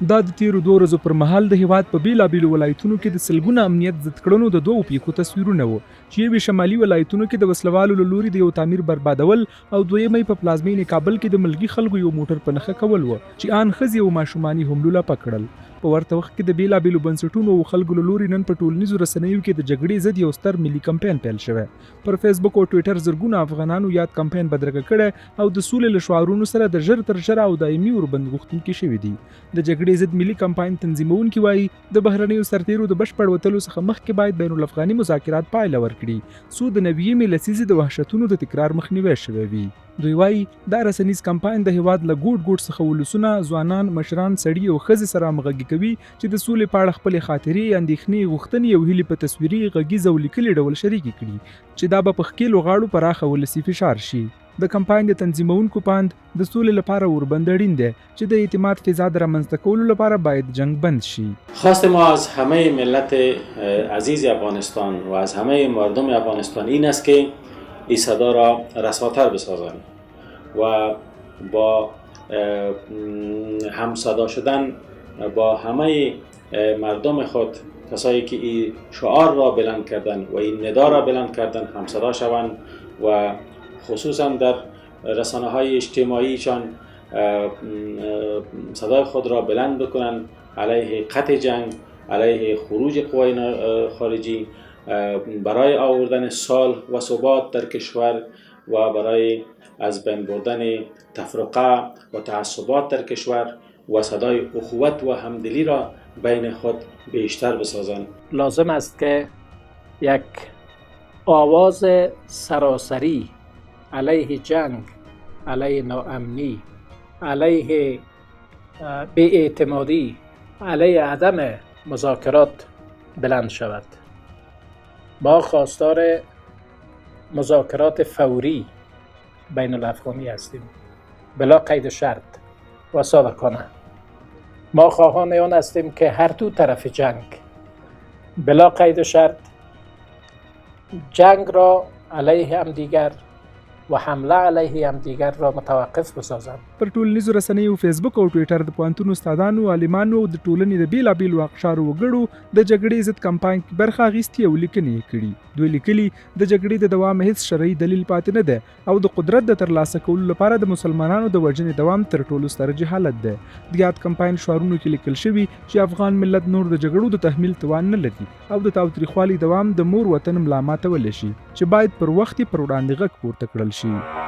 دا د تیرو 2 ورځو پر مهال د هیواد په بیلابیلو ولایتونو کې د سلګونه امنیت ضد کړنو د 2 پیښو تصویرونه وو چې یوې شمالي ولایتونو کې د وسلوالو له لوري د یو تعمیر بربادول او دویمې په پلازمینې کابل کې د ملګي خلکو یو موټر په نښه کول وو چې ان ښځې او ماشوماني حملو لا پکړل. په ورته وخت کې د بیلابیلو بنسټونو او خلکو له لوري نن په ټولنیزو رسنیو کې د جګړې ضد یو ستر ملي کمپاین پیل شوی. پر فیسبوک او ټوئیټر زرګونه افغانانو یاد کمپاین بدرګه کړی او د سولې له شعارونو سره د ژر تر ژره او دایمي اوربند غوښتونکي شوي دي. د جګړې ضد ملي کمپاین تنظیمونکي وایي د بهرنیو سرتیرو د بشپړ وتلو څخه مخکې باید بین الافغاني مذاکرات پایله ورکړي څو د 90مې لسیزې د وحشتونو د تکرار مخنیوی شوی وي. دوی وایي دا رسنیز کمپاین د هیواد له ګوټ څخه ولسونه، ځوانان، مشران، سړي او ښځې سره همغږي کوي چې د سولې په اړه خپلې خاطرې، اندېښنې، غوښتنې او هیلې په تصویري، غږیز او لیکلي ډول شریکې کړي چې دا به په ښکېلو غاړو پراخه ولسي فشار شي. د کمپاین د تنظیمونکو پاند د سولې لپاره اوربند اړین دی چې د اعتماد فضا د رامنځته کولو لپاره باید جنگ بند شي. خواست ما از همه ملت عزیز افغانستان و از همه مردم افغانستان این است که این صدا را رساتر بسازند و با همصدا شدن با همه مردم خود، کسایی که این شعار را بلند کردن و این ندا را بلند کردن، همصدا شوند و خصوصا در رسانه های اجتماعیشان صدای خود را بلند بکنند علیه قطع جنگ، علیه خروج قوای خارجی، برای آوردن صلح و ثبات در کشور و برای از بین بردن تفرقه و تعصبات در کشور و صدای اخوت و همدلی را بین خود بیشتر بسازند. لازم است که یک آواز سراسری علیه جنگ، علیه ناامنی، علیه بی‌اعتمادی، علیه عدم مذاکرات بلند شود. ما خواستار مذاکرات فوری بین الافغانی هستیم، بلا قید شرط و صادقانه. ما خواهان آن هستیم که هر دو طرف جنگ بلا قید شرط جنگ را علیه هم دیگر و حمله علیه هم دیگر را متوقف بسازند. پر ټولنیزو رسنیو فیسبوک او ټوئیټر د پوهنتون استادانو، عالمانو او د ټولنې د بیلابیلو اقشارو وګړو د جګړې ضد کمپاین کې برخه اخیستې او لیکنې کړي. دوی لیکلي د جګړې د دوام هیڅ شرعي دلیل پاتې نه دی او د قدرت د ترلاسه کولو لپاره د مسلمانانو د وژنې دوام تر ټولو ستر جهالت دی. د یاد کمپاین شعارونو کې لیکل شوي چې افغان ملت نور د جګړو د تحمیل توان نه لري او د تاوتریخوالي دوام د مور وطن ملا ماتولی شي چې باید پر وخت پر وړاندې غږ پورته کړل شي.